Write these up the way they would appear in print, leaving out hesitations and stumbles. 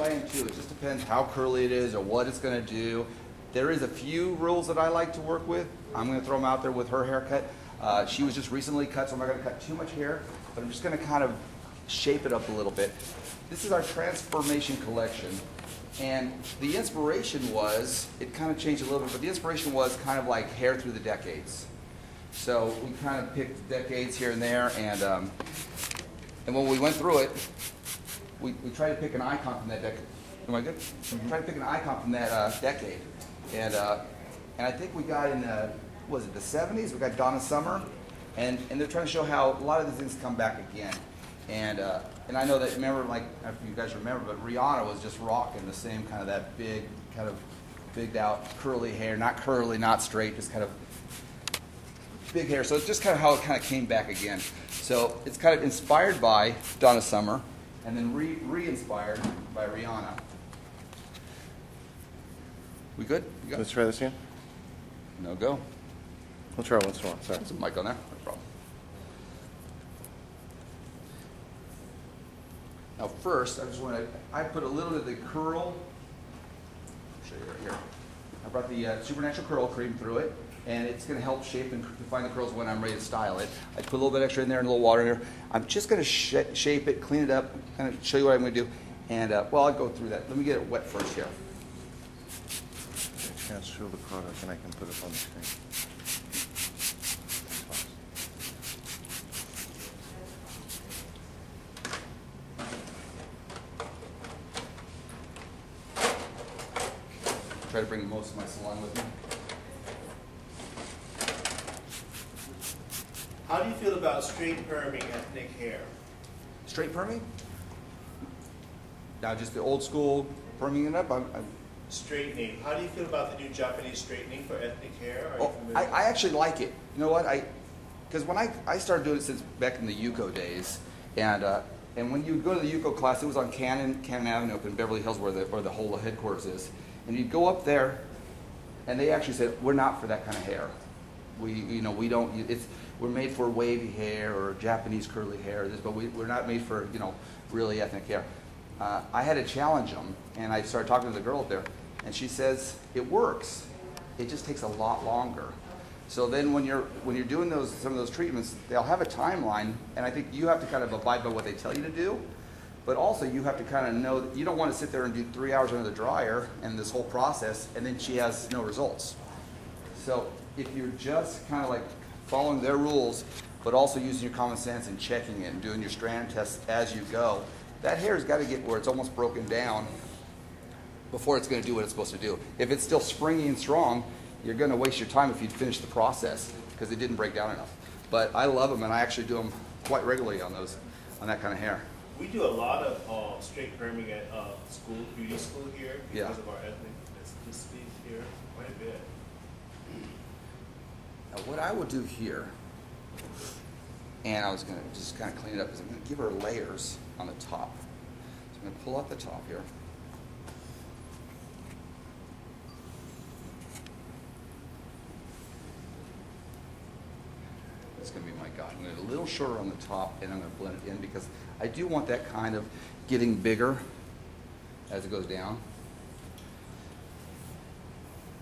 I am too. It just depends how curly it is or what it's going to do. There is a few rules that I like to work with. I'm going to throw them out there with her haircut. She was just recently cut, so I'm not going to cut too much hair, but I'm just going to kind of shape it up a little bit. This is our transformation collection, and the inspiration was, it kind of changed a little bit, but the inspiration was kind of like hair through the decades. So we kind of picked decades here and there, and when we went through it, we tried to pick an icon from that decade. Am I good? We tried to pick an icon from that decade. And I think we got in the, was it the 70s? We got Donna Summer, and they're trying to show how a lot of these things come back again. And I know that, remember, like, if you guys remember, but Rihanna was just rocking the same kind of that big, kind of bigged out curly hair, not curly, not straight, just kind of big hair. So it's just kind of how it kind of came back again. So it's kind of inspired by Donna Summer, and then re-inspired by Rihanna. We good? Let's try this again. No go. We'll try once more. Sorry. There's a mic on there. No problem. Now first, I just want to, I put a little bit of the curl. I'll show you right here. I brought the Supernatural Curl Cream through it, and it's going to help shape and define the curls when I'm ready to style it. I put a little bit extra in there and a little water in there. I'm just going to shape it, clean it up, kind of show you what I'm going to do. And well, I'll go through that. Let me get it wet first here. Chance to show the product, and I can put it on the screen. Try to bring most of my salon with me. How do you feel about straight perming ethnic hair? Straight perming? Now just the old school perming it up? Straightening. How do you feel about the new Japanese straightening for ethnic hair? Are you familiar? I actually like it. You know what? Because when I started doing it since back in the Yuko days, and when you would go to the Yuko class, it was on Cannon Avenue up in Beverly Hills where the whole headquarters is. And you'd go up there, and they actually said, "We're not for that kind of hair. We don't. We're made for wavy hair or Japanese curly hair. But we're not made for really ethnic hair." I had to challenge them, and I started talking to the girl up there, and she says it works. It just takes a lot longer. So then when you're doing some of those treatments, they'll have a timeline, and I think you have to kind of abide by what they tell you to do. But also you have to kind of know that you don't want to sit there and do 3 hours under the dryer and this whole process, and then she has no results. So if you're just kind of like following their rules, but also using your common sense and checking it and doing your strand tests as you go, that hair's got to get where it's almost broken down before it's going to do what it's supposed to do. If it's still springy and strong, you're going to waste your time if you finish the process because it didn't break down enough. But I love them, and I actually do them quite regularly on that kind of hair. We do a lot of straight perming at beauty school here because of our ethnic ethnicity here quite a bit. Now what I will do here, and I was going to just kind of clean it up, is I'm going to give her layers on the top. So I'm going to pull out the top here. It's going to be my guide. I'm going to go a little shorter on the top, and I'm going to blend it in because I do want that kind of getting bigger as it goes down.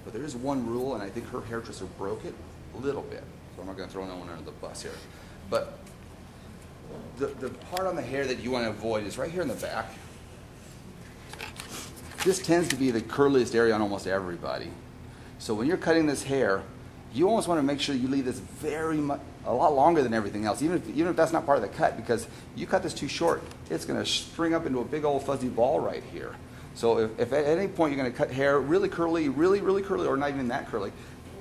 But there is one rule, and I think her hairdresser broke it a little bit. So I'm not going to throw no one under the bus here. But the part on the hair that you want to avoid is right here in the back. This tends to be the curliest area on almost everybody. So when you're cutting this hair, you almost want to make sure you leave this a lot longer than everything else, even if that's not part of the cut, because you cut this too short, it's going to string up into a big old fuzzy ball right here. So if at any point you're going to cut hair really curly, really curly, or not even that curly,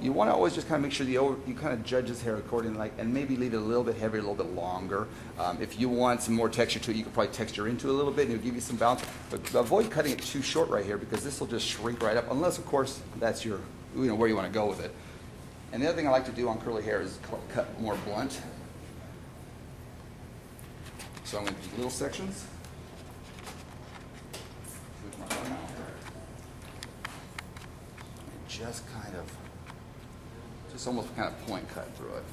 you want to always just kind of make sure you kind of judge this hair accordingly, and maybe leave it a little bit heavier, a little bit longer. If you want some more texture to it, you can probably texture into it a little bit, and it'll give you some balance. But avoid cutting it too short right here, because this will just shrink right up, unless, of course, that's your, where you want to go with it. And the other thing I like to do on curly hair is cut more blunt. So I'm going to do little sections. Just almost kind of point cut through it.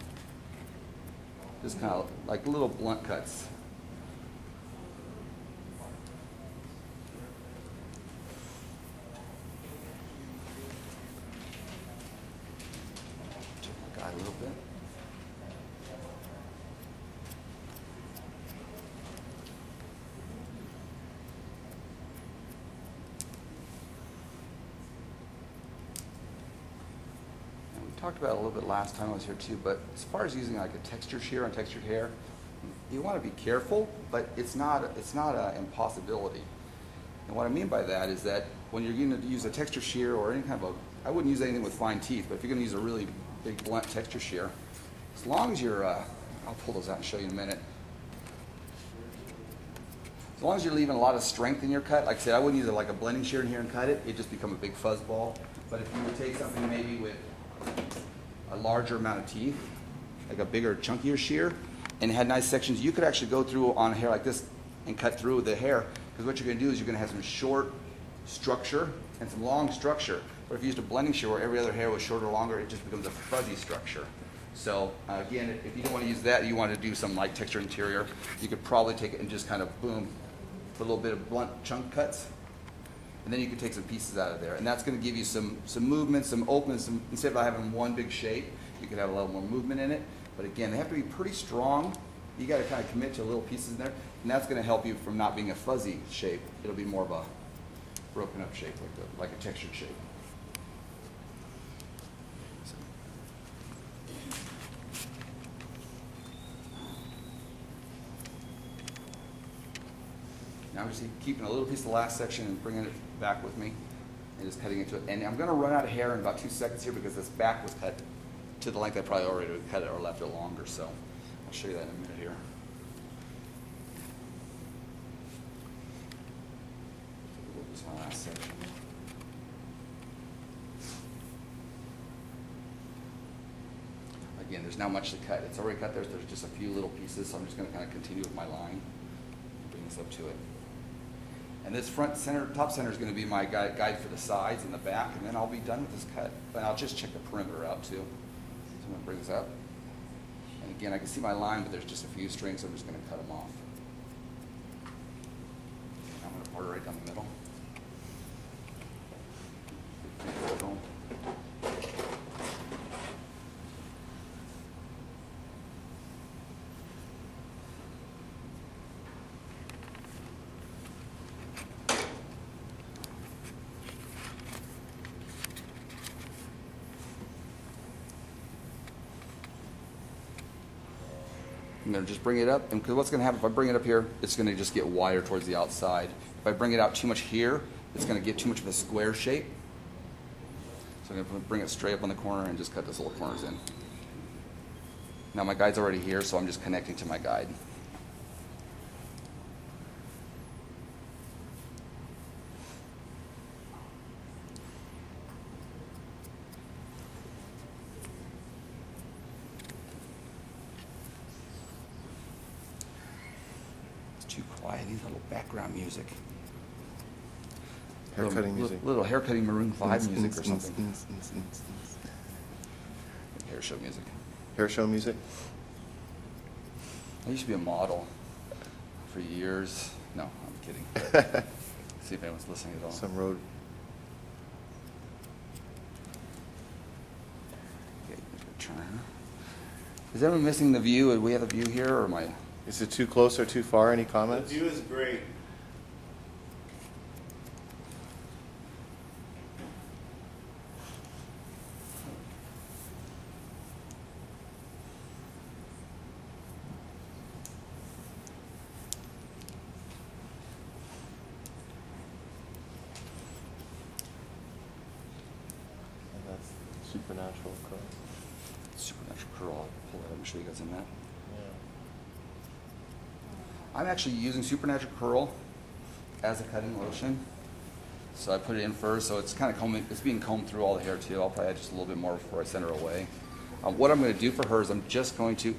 Just kind of like little blunt cuts. talked about it a little bit last time I was here too, but as far as using like a texture shear on textured hair, you want to be careful, but it's not an impossibility. And what I mean by that is that when you're going to use a texture shear or any kind of I wouldn't use anything with fine teeth, but if you're going to use a really big blunt texture shear, as long as you're, I'll pull those out and show you in a minute. As long as you're leaving a lot of strength in your cut, like I said, I wouldn't use like a blending shear in here and cut it. It'd just become a big fuzz ball. But if you would take something maybe with a larger amount of teeth, like a bigger, chunkier shear, and it had nice sections, you could actually go through on a hair like this and cut through the hair. Because what you're going to do is you're going to have some short structure and some long structure. But if you used a blending shear where every other hair was shorter or longer, it just becomes a fuzzy structure. So again, if you don't want to use that, you want to do some light texture interior, you could probably take it and just kind of boom, put a little bit of blunt chunk cuts, and then you can take some pieces out of there. And that's going to give you some movement, some openness. Instead of having one big shape, you could have a little more movement in it. But again, they have to be pretty strong. You got to kind of commit to little pieces in there, and that's going to help you from not being a fuzzy shape. It'll be more of a broken up shape, like a textured shape. Now I'm just keeping a little piece of the last section and bringing it back with me and just cutting into it. And I'm going to run out of hair in about 2 seconds here because this back was cut to the length I probably already cut it or left it longer. So I'll show you that in a minute here. This is my last section. Again, there's not much to cut. It's already cut there, so there's just a few little pieces. So I'm just going to kind of continue with my line and bring this up to it. And this front center, top center is going to be my guide for the sides and the back, and then I'll be done with this cut. But I'll just check the perimeter out too. So I'm going to bring this up. And again, I can see my line, but there's just a few strings, so I'm just going to cut them off. I'm going to part it right down the middle. I'm going to just bring it up, and because what's going to happen if I bring it up here, it's going to just get wider towards the outside. If I bring it out too much here, it's going to get too much of a square shape. So I'm going to bring it straight up on the corner and just cut those little corners in. Now my guide's already here, so I'm just connecting to my guide. Too quiet. I need a little background music. Haircutting music. Little haircutting Maroon 5 music or something. Hair show music. Hair show music? I used to be a model for years. No, I'm kidding. See if anyone's listening at all. Some road. Okay, turn. Is everyone missing the view? Do we have a view here, or am I? Is it too close or too far? Any comments? The view is great. And that's supernatural curl. Supernatural curl. I'll pull that up and show you guys in that. Yeah. I'm actually using Supernatural Curl as a cutting lotion. So I put it in first, so it's kind of combing, it's being combed through all the hair too. I'll probably add just a little bit more before I send her away. What I'm going to do for her is I'm just going to,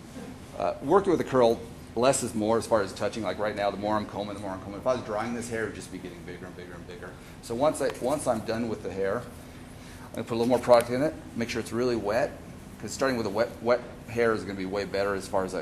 working with the curl, less is more as far as touching. Like right now, the more I'm combing, the more I'm combing. If I was drying this hair, it would just be getting bigger and bigger and bigger. So once I'm done with the hair, I'm going to put a little more product in it, make sure it's really wet, because starting with a wet hair is going to be way better as far as